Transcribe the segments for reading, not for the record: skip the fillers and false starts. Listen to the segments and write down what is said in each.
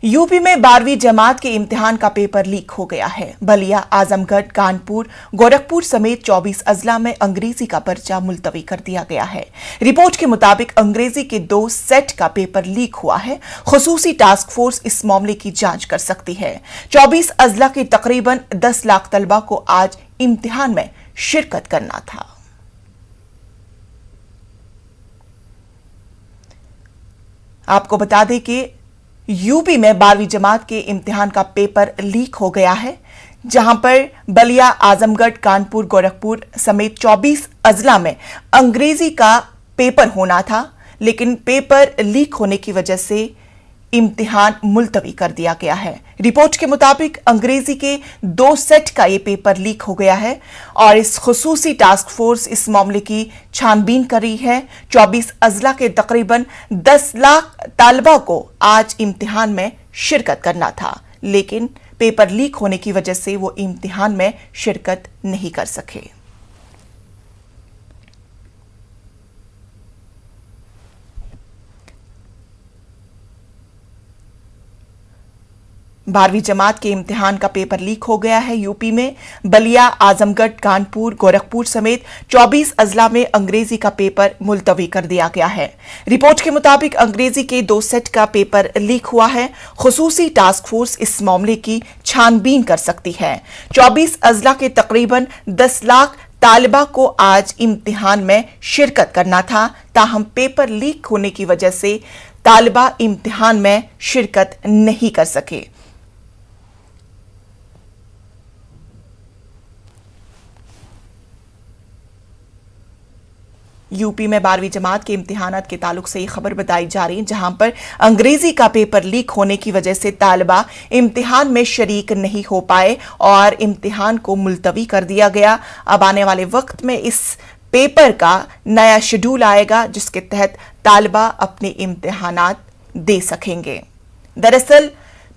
UP में 12वीं जमात के इम्तिहान का पेपर लीक हो गया है। बलिया, आजमगढ़, कानपुर, गोरखपुर समेत 24 अजला में अंग्रेजी का पर्चा मुलतवी कर दिया गया है। रिपोर्ट के मुताबिक अंग्रेजी के 2 सेट का पेपर लीक हुआ है। खुसूसी टास्क फोर्स इस मामले की जांच कर सकती है। 24 अजला के तकरीबन 10 लाख तलबा को आज इम्तिहान में शिरकत करना था। आपको बता दें कि यूपी में 12वीं जमात के इम्तिहान का पेपर लीक हो गया है, जहां पर बलिया, आजमगढ़, कानपुर, गोरखपुर समेत 24 अजला में अंग्रेजी का पेपर होना था, लेकिन पेपर लीक होने की वजह से इम्तिहान मुलतवी कर दिया गया है। रिपोर्ट के मुताबिक अंग्रेजी के 2 सेट का यह पेपर लीक हो गया है और इस खुसूसी टास्क फोर्स इस मामले की छानबीन कर रही है। 24 अजला के तकरीबन 10 लाख तालबा को आज इम्तिहान में शिरकत करना था, लेकिन पेपर लीक होने की वजह से वो इम्तिहान में शिरकत नहीं कर सके। बारहवीं जमात के इम्तिहान का पेपर लीक हो गया है। यूपी में बलिया, आजमगढ़, कानपुर, गोरखपुर समेत 24 अजला में अंग्रेजी का पेपर मुलतवी कर दिया गया है। रिपोर्ट के मुताबिक अंग्रेजी के 2 सेट का पेपर लीक हुआ है। खुसूसी टास्क फोर्स इस मामले की छानबीन कर सकती है। 24 अजला के तकरीबन 10 लाख तालिबा को आज इम्तिहान में शिरकत करना था, ताहम पेपर लीक होने की वजह से तालिबा इम्तिहान में शिरकत नहीं कर सके। यूपी में 12वीं जमात के इम्तिहानात के ताल्लुक से ये खबर बताई जा रही है, जहां पर अंग्रेजी का पेपर लीक होने की वजह से तालिबा इम्तिहान में शरीक नहीं हो पाए और इम्तिहान को मुलतवी कर दिया गया। अब आने वाले वक्त में इस पेपर का नया शेड्यूल आएगा, जिसके तहत तालिबा अपने इम्तिहानात दे सकेंगे। दरअसल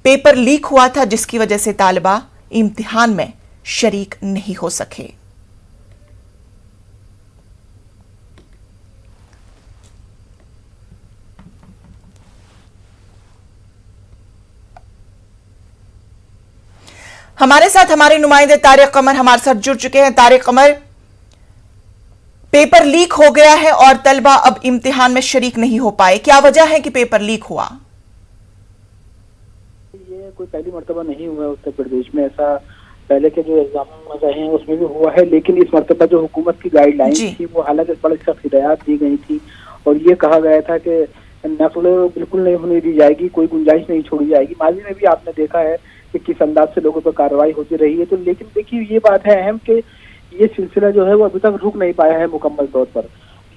पेपर लीक हुआ था, जिसकी वजह से तालिबा इम्तिहान में शरीक नहीं हो सके। हमारे साथ हमारे नुमाइंदे तारिक कमर हमारे साथ जुड़ चुके हैं। तारिक कमर, पेपर लीक हो गया है और तलबा अब इम्तिहान में शरीक नहीं हो पाए, क्या वजह है कि पेपर लीक हुआ? ये कोई पहली मर्तबा नहीं हुआ उत्तर प्रदेश में। ऐसा पहले के जो एग्जाम रहे हैं उसमें भी हुआ है, लेकिन इस मर्तबा जो हुकूमत की गाइडलाइन थी वो हालांकि बड़ी सख्त हिदायत दी गई थी और ये कहा गया था कि नकल बिल्कुल नहीं होने दी जाएगी, कोई गुंजाइश नहीं छोड़ी जाएगी। माजी में भी आपने देखा है कि किस अंदाज से लोगों पर कार्रवाई होती रही है। तो लेकिन देखिए ये बात है अहम कि ये सिलसिला जो है वो अभी तक रुक नहीं पाया है मुकम्मल तौर पर।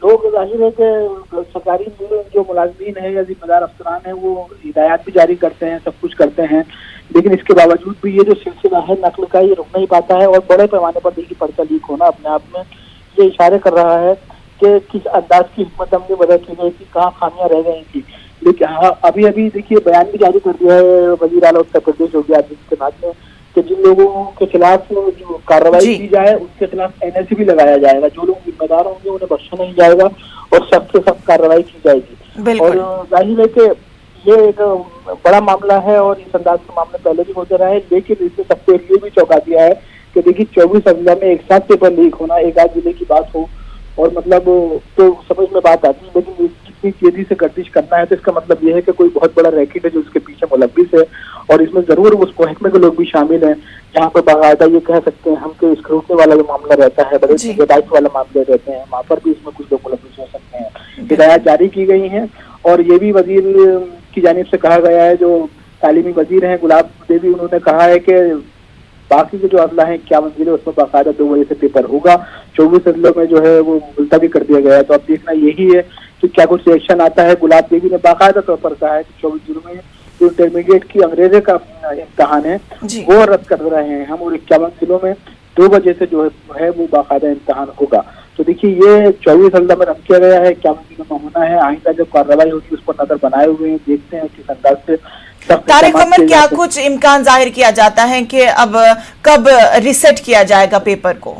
लोग जाहिर है कि सरकारी जो मुलाजमीन है या जिम्मेदार अफसरान है वो हिदायत भी जारी करते हैं, सब कुछ करते हैं, लेकिन इसके बावजूद भी ये जो सिलसिला है नकल का ये रुक नहीं पाता है और बड़े पैमाने पर देखिए पर्चा लीक होना अपने आप में ये इशारे कर रहा है कि किस अंदाज की हिकमत अमली मदद की गई थी, कहाँ खामियां रह गई थी। लेकिन हाँ, अभी अभी देखिए बयान भी जारी कर दिया है वजीर आला उत्तर प्रदेश योगी आदित्यनाथ ने कि जिन लोगों के खिलाफ जो कार्रवाई की जाए उसके खिलाफ NSA भी लगाया जाएगा। जो लोग जिम्मेदार होंगे उन्हें बख्शा नहीं जाएगा और सख्त से सख्त कार्रवाई की जाएगी। और जाहिर है कि ये एक बड़ा मामला है और इस अंदाज के मामले पहले भी होते रहे, लेकिन इसने सबको ये भी चौंका दिया है कि देखिए 24 अजला में एक साथ पेपर लीक होना, एक आध जिले की बात हो और मतलब तो समझ में बात आती है, लेकिन इतनी तेजी से गर्दिश करना है तो इसका मतलब ये है कि कोई बहुत बड़ा रैकेट है जो उसके पीछे मुलव्विस है और इसमें जरूर उस महकमे के लोग भी शामिल हैं, जहाँ पर बाकायदा ये कह सकते हैं हम कि स्क्रूटनी वाला जो मामला रहता है, बड़े दायित्व वाले मामले रहते हैं, वहाँ पर भी इसमें कुछ लोग मुलव्विस हो सकते हैं। हिदायत जारी की गई हैं और ये भी वजीर की जानिब से कहा गया है, जो तालीमी वजीर हैं गुलाब देवी, उन्होंने कहा है कि बाकी के जो अजला है 51 जिले उसमें बाकायदा 2 बजे से पेपर होगा। 24 अजलों में जो है वो मुलतवी कर दिया गया है। तो अब देखना यही है कि क्या कुछ रिएक्शन आता है। गुलाब देवी ने बाकायदा तौर पर कहा है कि 24 जिलों में जो इंटरमीडिएट की अंग्रेजी का इम्तहान है वो रद्द कर रहे हैं हम और 51 जिलों में 2 बजे से जो है वो बाकायदा इम्तहान होगा। तो देखिए ये 24 अजला में रद्द किया गया है, 51 जिलों में होना है। आइंदा जब कार्रवाई होगी उस पर नजर बनाए हुए हैं, देखते हैं किस अंदाज से। तारिक कमर, क्या कुछ इम्कान जाहिर किया जाता है कि अब कब रिसेट किया जाएगा पेपर को?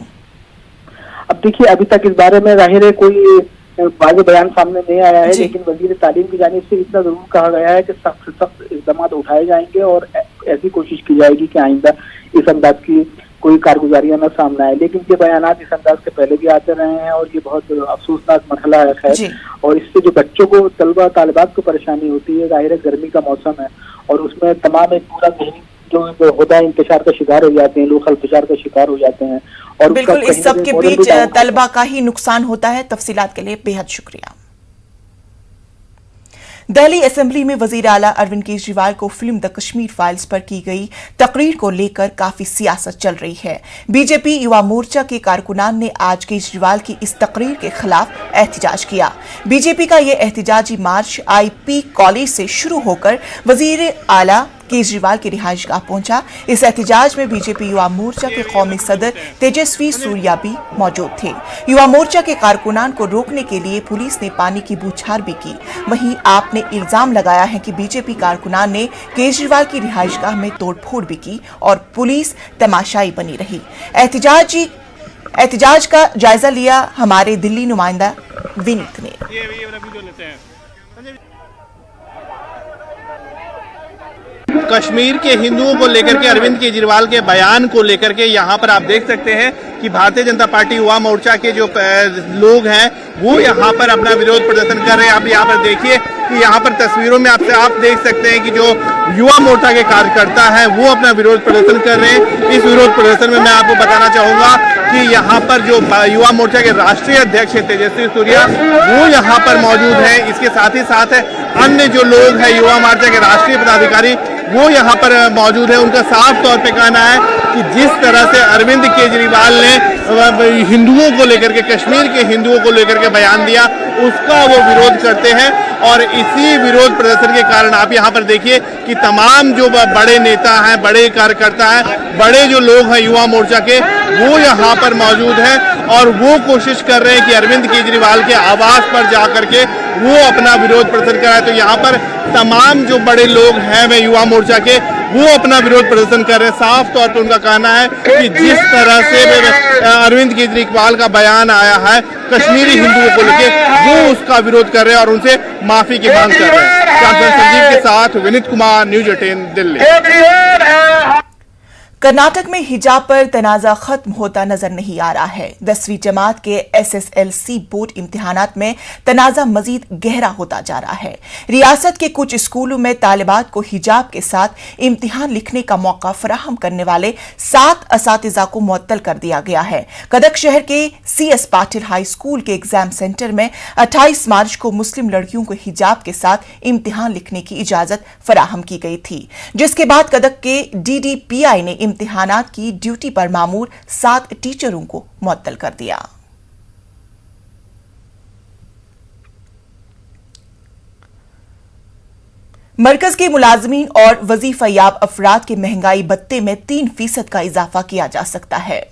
अब देखिए अभी तक इस बारे में जाहिर है कोई वाज़ेह बयान सामने नहीं आया है, लेकिन वजीर तालीम की जानिब से इतना जरूर कहा गया है कि सख्त से सख्त इक़दाम उठाए जाएंगे और ऐसी कोशिश की जाएगी कि आइंदा इस अंदाज की कोई कारगुजारियां न सामने आए। लेकिन ये बयानात इस अंदाज से पहले भी आते रहे हैं और ये बहुत अफसोसनाक मसला है खैर। और इससे जो बच्चों को, तलबा तालिबात को परेशानी होती है, जाहिर है गर्मी का मौसम है और उसमें तमाम एक पूरा जहनी जो होता है इंतशार का शिकार हो जाते हैं, लोग खलफशार का शिकार हो जाते हैं। और बिल्कुल इस सब के बीच तलबा का ही नुकसान होता है। तफसीलात के लिए बेहद शुक्रिया। दिल्ली असेंबली में वजीर आला अरविंद केजरीवाल को फिल्म द कश्मीर फाइल्स पर की गई तकरीर को लेकर काफी सियासत चल रही है। बीजेपी युवा मोर्चा के कारकुनान ने आज केजरीवाल की इस तकरीर के खिलाफ एहतजाज किया। बीजेपी का यह एहतजाजी मार्च आईपी कॉलेज से शुरू होकर वजीर आला केजरीवाल की रिहाइशगाह पहुंचा। इस एहतजाज में बीजेपी युवा मोर्चा के कौमी सदर तेजस्वी सूर्या भी मौजूद थे। युवा मोर्चा के कारकुनान को रोकने के लिए पुलिस ने पानी की बूछार भी की। वहीं आपने इल्जाम लगाया है कि बीजेपी कारकुनान ने केजरीवाल की रिहाइशगाह में तोड़फोड़ भी की और पुलिस तमाशाई बनी रही। एहतजाज का जायजा लिया हमारे दिल्ली नुमाइंदा विनीत ने। कश्मीर के हिंदुओं को लेकर के अरविंद केजरीवाल के बयान को लेकर के यहाँ पर आप देख सकते हैं कि भारतीय जनता पार्टी युवा मोर्चा के जो लोग हैं वो यहाँ पर अपना विरोध प्रदर्शन कर रहे हैं। आप यहाँ पर देखिए कि यहाँ पर तस्वीरों में आप देख सकते हैं कि जो युवा मोर्चा के कार्यकर्ता हैं वो अपना विरोध प्रदर्शन कर रहे हैं। इस विरोध प्रदर्शन में मैं आपको बताना चाहूंगा कि यहाँ पर जो युवा मोर्चा के राष्ट्रीय अध्यक्ष है तेजस्वी सूर्या वो यहाँ पर मौजूद है। इसके साथ ही साथ अन्य जो लोग हैं युवा मोर्चा के राष्ट्रीय पदाधिकारी वो यहाँ पर मौजूद है। उनका साफ तौर पे कहना है कि जिस तरह से अरविंद केजरीवाल ने हिंदुओं को लेकर के, कश्मीर के हिंदुओं को लेकर के बयान दिया, उसका वो विरोध करते हैं। और इसी विरोध प्रदर्शन के कारण आप यहाँ पर देखिए कि तमाम जो बड़े नेता हैं, बड़े कार्यकर्ता हैं, बड़े जो लोग हैं युवा मोर्चा के वो यहाँ पर मौजूद हैं और वो कोशिश कर रहे हैं कि अरविंद केजरीवाल के आवास पर जा करके वो अपना विरोध प्रदर्शन कराए। तो यहाँ पर तमाम जो बड़े लोग हैं वे युवा मोर्चा के वो अपना विरोध प्रदर्शन कर रहे हैं। साफ तौर पर उनका कहना है कि जिस तरह से अरविंद केजरीवाल का बयान आया है कश्मीरी हिंदुओं को लेकर वो उसका विरोध कर रहे हैं और उनसे माफी की मांग कर रहे हैं। कैमरा संजीव के साथ विनीत कुमार, न्यूज 18 दिल्ली। कर्नाटक में हिजाब पर तनाजा खत्म होता नजर नहीं आ रहा है। 10वीं जमात के SSLC बोर्ड इम्तिहानात में तनाजा मजीद गहरा होता जा रहा है। रियासत के कुछ स्कूलों में तालिबात को हिजाब के साथ इम्तिहान लिखने का मौका फराहम करने वाले 7 असातिज़ा को मुअत्तल कर दिया गया है। कदक शहर के CS पाटिल हाई स्कूल के एग्जाम सेंटर में 28 मार्च को मुस्लिम लड़कियों को हिजाब के साथ इम्तिहान लिखने की इजाजत फराहम की गई थी, जिसके बाद कदक के DDPI ने इम्तिहानात की ड्यूटी पर मामूर 7 टीचरों को मुअत्तल कर दिया। मरकज के मुलाजमीन और वजीफायाब अफराद के महंगाई भत्ते में 3% का इजाफा किया जा सकता है।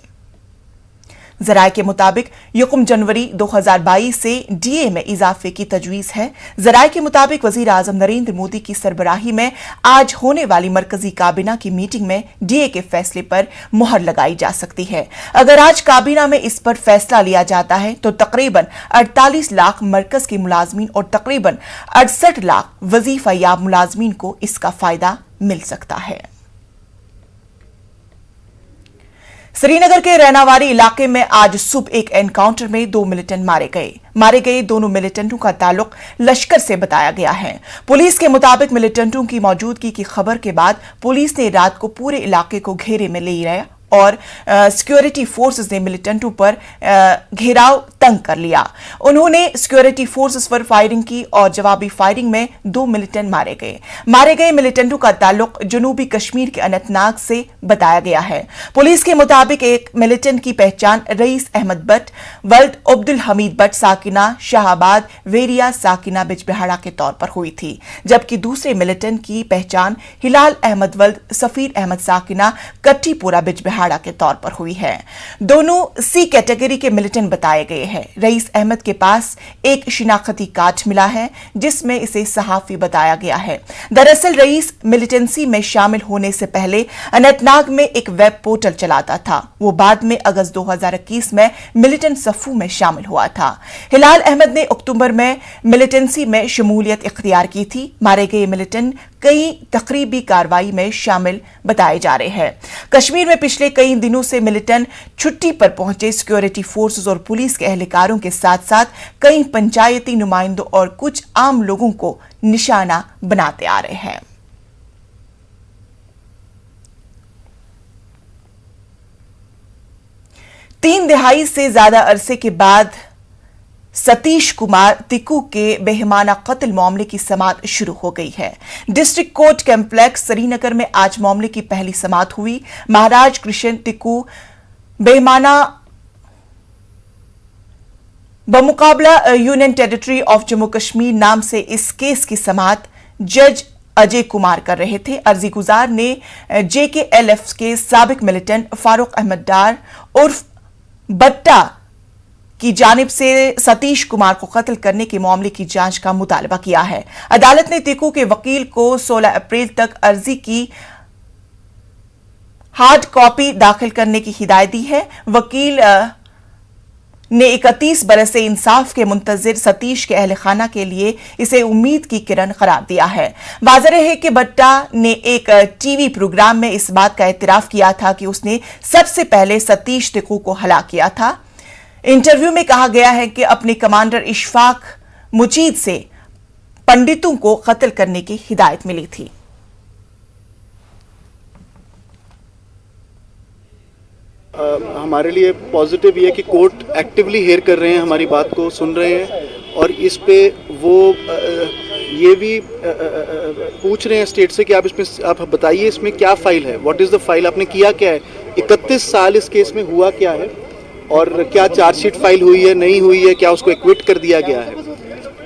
जराये के मुताबिक 1 जनवरी 2022 से DA में इजाफे की तजवीज है। जराये के मुताबिक वजीर आजम नरेंद्र मोदी की सरबराही में आज होने वाली मरकजी काबीना की मीटिंग में DA के फैसले पर मुहर लगाई जा सकती है। अगर आज काबीना में इस पर फैसला लिया जाता है तो तकरीबन 48 लाख मरकज के मुलाजमीन और तकरीबन 68 लाख वजीफायाब मुलाजमीन को इसका फायदा मिल सकता है। श्रीनगर के रैनावारी इलाके में आज सुबह एक एनकाउंटर में 2 मिलिटेंट मारे गए दोनों मिलिटेंटों का ताल्लुक लश्कर से बताया गया है। पुलिस के मुताबिक मिलिटेंटों की मौजूदगी की खबर के बाद पुलिस ने रात को पूरे इलाके को घेरे में ले लिया और सिक्योरिटी फोर्सेस ने मिलिटेंटों पर घेराव तंग कर लिया। उन्होंने सिक्योरिटी फोर्सेस पर फायरिंग की और जवाबी फायरिंग में 2 मिलिटेंट मारे गए मिलिटेंटों का ताल्लुक जनूबी कश्मीर के अनंतनाग से बताया गया है। पुलिस के मुताबिक एक मिलिटेंट की पहचान रईस अहमद भट्ट वल्द अब्दुल हमीद भट्ट साकिना शाहबाद वेरिया साकिना बिजबिहाड़ा के तौर पर हुई थी, जबकि दूसरे मिलिटेंट की पहचान हिलाल अहमद वल्द सफीर अहमद साकिना कट्टीपुरा बिजबिहाड़ा अखाड़ा के तौर पर हुई है। दोनों सी कैटेगरी के मिलिटेंट बताए गए हैं। रईस अहमद के पास एक शिनाख्ती कार्ड मिला है जिसमें इसे सहाफी बताया गया है। दरअसल रईस मिलिटेंसी में शामिल होने से पहले अनंतनाग में एक वेब पोर्टल चलाता था। वो बाद में अगस्त 2021 में मिलिटेंट सफू में शामिल हुआ था। हिलाल अहमद ने अक्टूबर में मिलिटेंसी में शमूलियत इख्तियार की थी। मारे गए मिलिटेंट कई तकरीबी कार्रवाई में शामिल बताए जा रहे हैं। कश्मीर में पिछले कई दिनों से मिलिटेंट छुट्टी पर पहुंचे सिक्योरिटी फोर्सेस और पुलिस के एहलकारों के साथ साथ कई पंचायती नुमाइंदों और कुछ आम लोगों को निशाना बनाते आ रहे हैं। तीन दिहाई से ज्यादा अरसे के बाद सतीश कुमार तिक्कू के बेहमाना कत्ल मामले की समाअत शुरू हो गई है। डिस्ट्रिक्ट कोर्ट कॉम्प्लेक्स श्रीनगर में आज मामले की पहली समाअत हुई। महाराज कृष्ण तिक्कू बेहमाना बमुकाबला union territory of Jammu Kashmir नाम से इस केस की समाअत जज अजय कुमार कर रहे थे। अर्जी गुजार ने JKLF के साबिक मिलिटेंट फारूक अहमद डार उर्फ बट्टा की जानिब से सतीश कुमार को कत्ल करने के मामले की जांच का मुतालबा किया है। अदालत ने तिक्कू के वकील को 16 अप्रैल तक अर्जी की हार्ड कॉपी दाखिल करने की हिदायत दी है। वकील ने 31 बरस से इंसाफ के मुंतजिर सतीश के अहल खाना के लिए इसे उम्मीद की किरण करार दिया है। वाज़ेह है कि बट्टा ने एक टीवी प्रोग्राम में इस बात का एतराफ किया था कि उसने सबसे पहले सतीश तिक्कू को हलाक किया था। इंटरव्यू में कहा गया है कि अपने कमांडर इशफाक मुजीद से पंडितों को कत्ल करने की हिदायत मिली थी। हमारे लिए पॉजिटिव ये है कि कोर्ट एक्टिवली हेयर कर रहे हैं, हमारी बात को सुन रहे हैं और इस पे वो ये भी पूछ रहे हैं स्टेट से कि आप बताइए इसमें क्या फाइल है, व्हाट इज़ द फाइल, आपने किया क्या है, 31 साल इस केस में हुआ क्या है और क्या चार्जशीट फाइल हुई है, नहीं हुई है, क्या उसको एक्विट कर दिया गया है।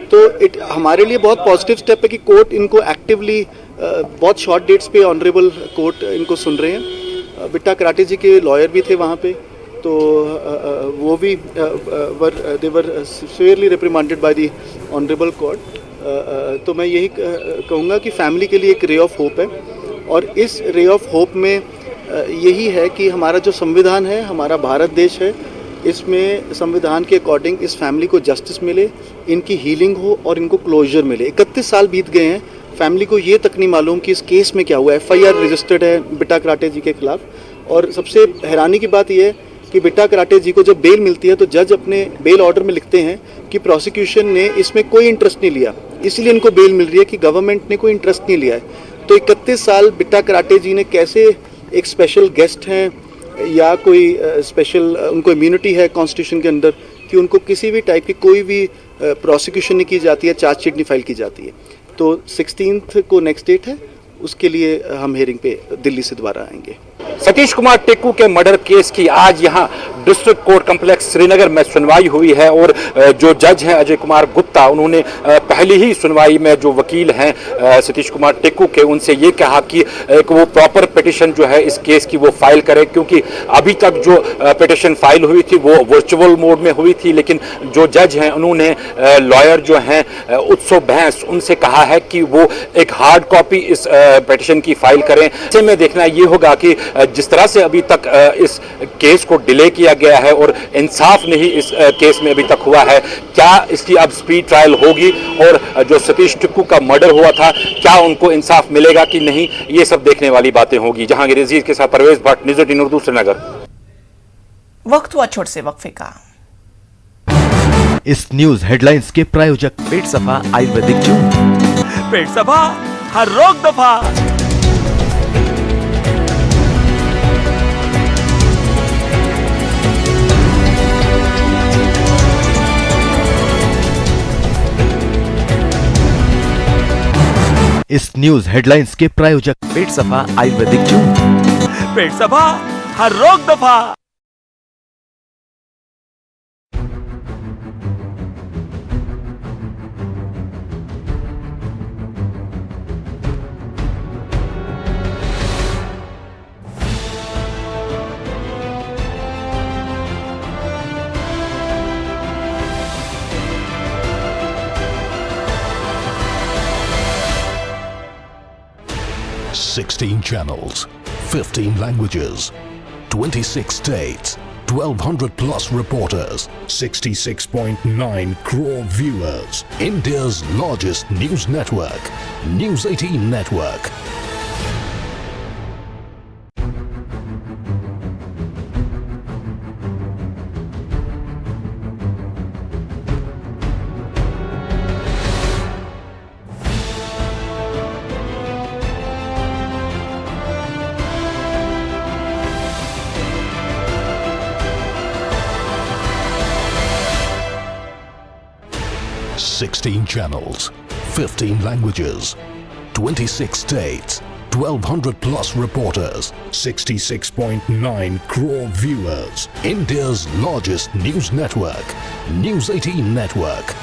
तो हमारे लिए बहुत पॉजिटिव स्टेप है कि कोर्ट इनको एक्टिवली बहुत शॉर्ट डेट्स पे ऑनरेबल कोर्ट इनको सुन रहे हैं। बिट्टा कराटे जी के लॉयर भी थे वहाँ पे, तो वो भी they were severely reprimanded by the honourable court. तो मैं यही कहूँगा कि फैमिली के लिए एक रे ऑफ होप है और इस रे ऑफ होप में यही है कि हमारा जो संविधान है, हमारा भारत देश है, इसमें संविधान के अकॉर्डिंग इस फैमिली को जस्टिस मिले, इनकी हीलिंग हो और इनको क्लोजर मिले। 31 साल बीत गए हैं, फैमिली को ये तक नहीं मालूम कि इस केस में क्या हुआ है। FIR रजिस्टर्ड है बिट्टा कराटे जी के खिलाफ और सबसे हैरानी की बात यह है कि बिट्टा कराटे जी को जब बेल मिलती है तो जज अपने बेल ऑर्डर में लिखते हैं कि प्रोसिक्यूशन ने इसमें कोई इंटरेस्ट नहीं लिया, इसलिए इनको बेल मिल रही है कि गवर्नमेंट ने कोई इंटरेस्ट नहीं लिया है। तो 31 साल बिट्टा कराटे जी ने कैसे एक स्पेशल गेस्ट हैं या कोई स्पेशल उनको इम्यूनिटी है कॉन्स्टिट्यूशन के अंदर कि उनको किसी भी टाइप की कोई भी प्रोसिक्यूशन नहीं की जाती है, चार्जशीट नहीं फाइल की जाती है। तो 16 को नेक्स्ट डेट है, उसके लिए हम हेयरिंग पे दिल्ली से दोबारा आएंगे। सतीश कुमार टिक्कू के मर्डर केस की आज यहां डिस्ट्रिक्ट कोर्ट कॉम्प्लेक्स श्रीनगर में सुनवाई हुई है और जो जज हैं अजय कुमार गुप्ता, उन्होंने पहली ही सुनवाई में जो वकील हैं सतीश कुमार टिक्कू के, उनसे ये कहा कि एक वो प्रॉपर पिटिशन जो है इस केस की वो फाइल करे, क्योंकि अभी तक जो पिटिशन फाइल हुई थी वो वर्चुअल मोड में हुई थी। लेकिन जो जज हैं उन्होंने लॉयर जो हैं उत्सव भैंस, उनसे कहा है कि वो एक हार्ड कॉपी इस पिटिशन की फाइल करें। ऐसे में देखना ये होगा कि जिस तरह से अभी तक इस केस को डिले किया गया है और इंसाफ नहीं इस केस में अभी तक हुआ है, क्या इसकी अब स्पीड ट्रायल होगी और जो सतीश टिक्कू का मर्डर हुआ था क्या उनको इंसाफ मिलेगा कि नहीं, ये सब देखने वाली बातें होगी। जहांगीर अजीज के साथ परवेज भट्ट, न्यूज़ 18 उर्दू, श्रीनगर। वक्त हुआ छोटे से वक्फे का। इस न्यूज हेडलाइंस के प्रायोजक पेट सफा आयुर्वेदिक जून, पेट सफा हर रोग दफा। इस न्यूज हेडलाइंस के प्रायोजक पेट सफा आयुर्वेदिक जून, पेट सफा हर रोग दफा। 16 channels, 15 languages, 26 states, 1200 plus reporters, 66.9 crore viewers. India's largest news network, News 18 Network. Sixteen channels, 15 languages, 26 states, 1200 plus reporters, 66.9 crore viewers. India's largest news network, News 18 Network.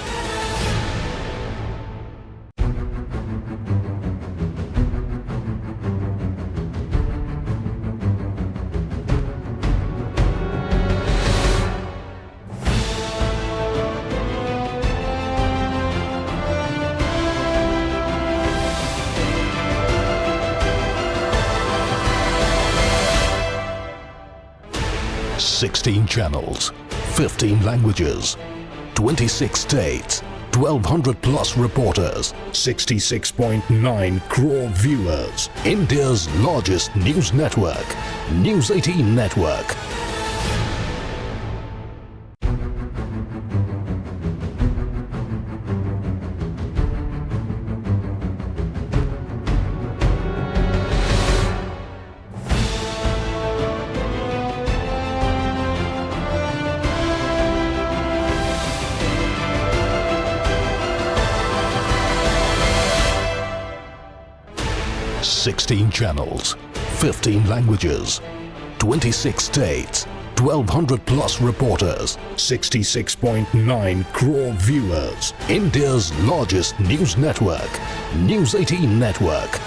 Sixteen channels, 15 languages, 26 states, 1200 plus reporters, 66.9 crore viewers. India's largest news network, News 18 Network. Sixteen channels, 15 languages, 26 states, 1200 plus reporters, 66.9 crore viewers. India's largest news network, News 18 Network.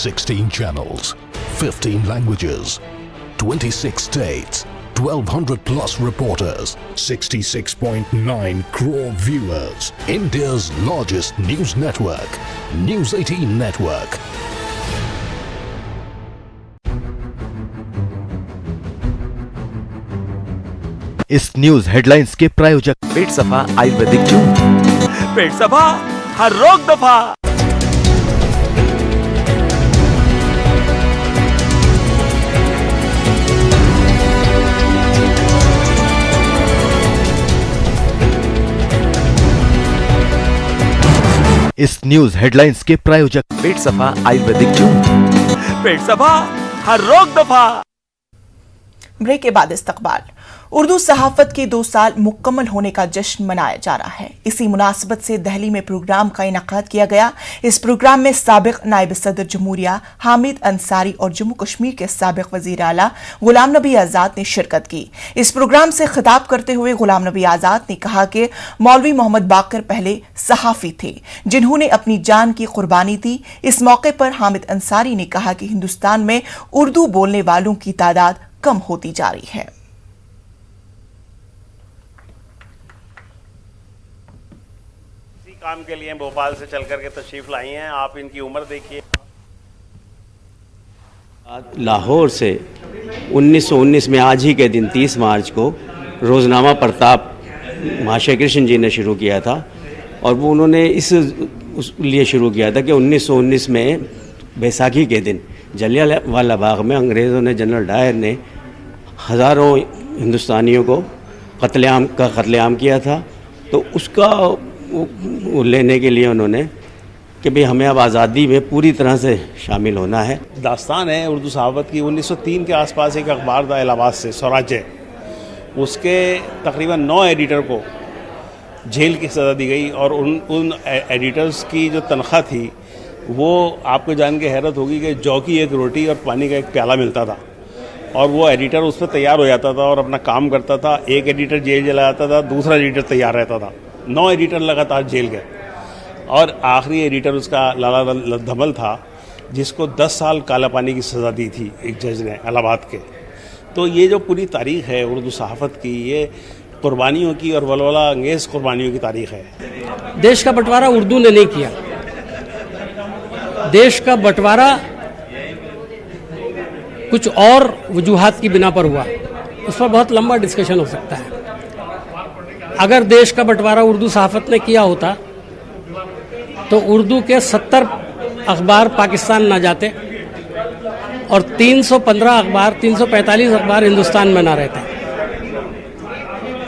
Sixteen channels, 15 languages, 26 states, 1200 plus reporters, 66.9 crore viewers. India's largest news network, News 18 Network. इस news headlines के प्रायोजक पेट सफा Ayurvedic zoom, पेट सफा हर रोग दफा। इस news headlines के प्रायोजक पेट सफा आयुर्वेदिक जूम, पेट सफा हर रोग दफा। ब्रेक के बाद इस्तकबाल। उर्दू सहाफत के 2 साल मुकम्मल होने का जश्न मनाया जा रहा है। इसी मुनासबत से दिल्ली में प्रोग्राम का इनेकाद किया गया। इस प्रोग्राम में साबिक नायब सदर जमहूरिया हामिद अंसारी और जम्मू कश्मीर के साबिक वजीर आला गुलाम नबी आजाद ने शिरकत की। इस प्रोग्राम से खिताब करते हुए गुलाम नबी आजाद ने कहा कि मौलवी मोहम्मद बाकर पहले सहाफी थे जिन्होंने अपनी जान की कुर्बानी दी। इस मौके पर हामिद अंसारी ने कहा कि हिंदुस्तान में उर्दू बोलने वालों की तादाद कम होती जा रही है। इसी काम के लिए भोपाल से चल करके तशरीफ लाई हैं। आप इनकी उम्र देखिए। लाहौर से 1919 में आज ही के दिन 30 मार्च को रोज़नामा प्रताप महाशय कृष्ण जी ने शुरू किया था और वो उन्होंने इस लिए शुरू किया था कि 1919 में बैसाखी के दिन जलियांवाला बाग में अंग्रेज़ों ने, जनरल डायर ने हज़ारों हिंदुस्तानियों को कत्लेआम किया था। तो उसका लेने के लिए उन्होंने कि भाई हमें अब आज़ादी में पूरी तरह से शामिल होना है। दास्तान है उर्दू सहाफ़त की। 1903 के आसपास एक अखबार था इलाहाबाद से, स्वराज्य, उसके तकरीबन 9 एडिटर को जेल की सज़ा दी गई और उन एडिटर्स की जो तनख्वाह थी वो आपको जान के हैरत होगी कि जौ की एक रोटी और पानी का एक प्याला मिलता था। और वो एडिटर उस पर तैयार हो जाता था और अपना काम करता था। एक एडिटर जेल चला जाता था, दूसरा एडिटर तैयार रहता था। 9 एडिटर लगातार जेल गए और आखिरी एडिटर उसका लाला धमल था, जिसको 10 साल काला पानी की सज़ा दी थी एक जज ने इलाहाबाद के। तो ये जो पूरी तारीख़ है उर्दू सहाफ़त की, ये कुर्बानियों की और वलवला अंगेज़ कुर्बानियों की तारीख़ है। देश का बंटवारा उर्दू ने नहीं किया। देश का बंटवारा कुछ और वजूहात की बिना पर हुआ, उस पर बहुत लंबा डिस्कशन हो सकता है। अगर देश का बंटवारा उर्दू सहाफ़त ने किया होता तो उर्दू के 70 अखबार पाकिस्तान ना जाते और 315 अखबार, 345 अखबार हिंदुस्तान में ना रहते।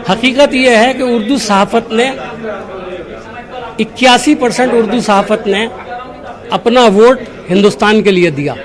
हकीकत यह है कि उर्दू सहाफ़त ने 81% उर्दू सहाफ़त ने अपना वोट हिंदुस्तान के लिए दिया।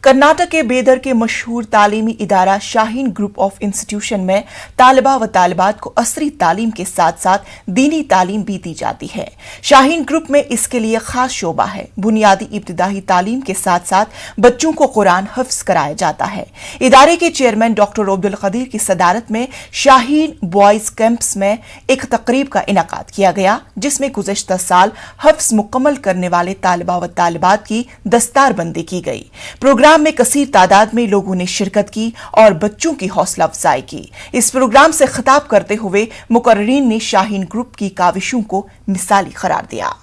कर्नाटक के बेदर के मशहूर तालीमी इदारा शाहीन ग्रुप ऑफ इंस्टीट्यूशन में तालिबा व तालिबात को असरी तालीम के साथ साथ दीनी तालीम भी दी जाती है। शाहीन ग्रुप में इसके लिए खास शोबा है। बुनियादी इब्तिदाई तालीम के साथ साथ बच्चों को कुरान हफ्ज कराया जाता है। इदारे के चेयरमैन डॉक्टर अब्दुल कदीर की सदारत में शाहीन बॉयज कैंप्स में एक तकरीब का इनेकाद किया गया, जिसमें गुज़श्ता साल हफ्ज मुकम्मल करने वाले तालिबा व तालिबात की दस्तारबंदी की गई। प्रोग्राम में कसीर तादाद में लोगों ने शिरकत की और बच्चों की हौसला अफजाई की। इस प्रोग्राम से खिताब करते हुए मुकर्रीन ने शाहीन ग्रुप की काविशों को मिसाली करार दिया।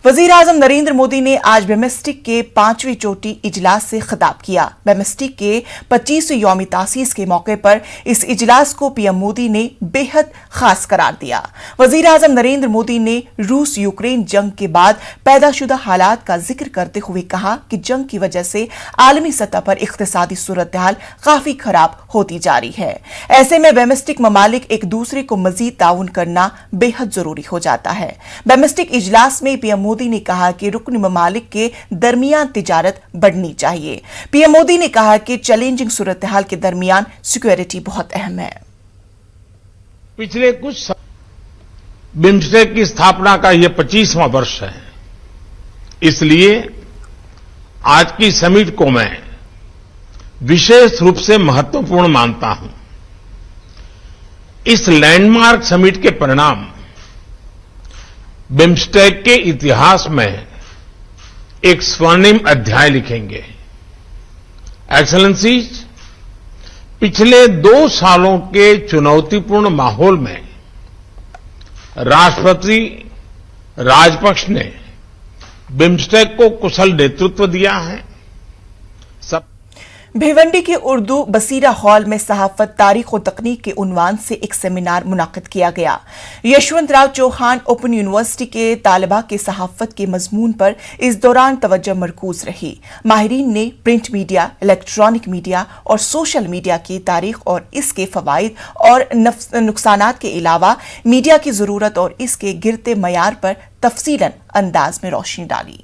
वजीर आजम नरेंद्र मोदी ने आज बेमेस्टिक के 5वीं चोटी इजलास से खिताब किया। बेमेस्टिक के 25वें यौम तासीस के मौके पर इस इजलास को पीएम मोदी ने बेहद खास करार दिया। वजीर आजम नरेंद्र मोदी ने रूस यूक्रेन जंग के बाद पैदाशुदा हालात का जिक्र करते हुए कहा कि जंग की वजह से आलमी सतह पर इक्तिसादी सूरत हाल काफी खराब होती जा रही है। ऐसे में बेमेस्टिक ममालिक एक दूसरे को मजीद ताउन करना बेहद जरूरी हो जाता है। बेमेस्टिक इजलास में पीएम मोदी ने कहा कि रुकन ममालिक के दरमियान तिजारत बढ़नी चाहिए। पीएम मोदी ने कहा कि चैलेंजिंग सूरत हाल के दरमियान सिक्योरिटी बहुत अहम है। पिछले कुछ बिम्स्टेक की स्थापना का यह 25वां वर्ष है, इसलिए आज की समिट को मैं विशेष रूप से महत्वपूर्ण मानता हूं। इस लैंडमार्क समिट के परिणाम बिम्स्टेक के इतिहास में एक स्वर्णिम अध्याय लिखेंगे। एक्सेलेंसीज, पिछले 2 सालों के चुनौतीपूर्ण माहौल में राष्ट्रपति राजपक्ष ने बिम्स्टेक को कुशल नेतृत्व दिया है। भिवंडी के उर्दू बसीरा हॉल में सहाफत, तारीख और तकनीक के उन्वान से एक सेमिनार मुनाकिद किया गया। यशवंतराव चौहान ओपन यूनिवर्सिटी के तालिबा के सहाफत के मजमून पर इस दौरान तवज्जो मरकूज रही। माहिरीन ने प्रिंट मीडिया, इलेक्ट्रॉनिक मीडिया और सोशल मीडिया की तारीख और इसके फवाइद और नुकसानात के अलावा मीडिया की जरूरत और इसके गिरते मयार पर तफसीलन अंदाज में रोशनी डाली।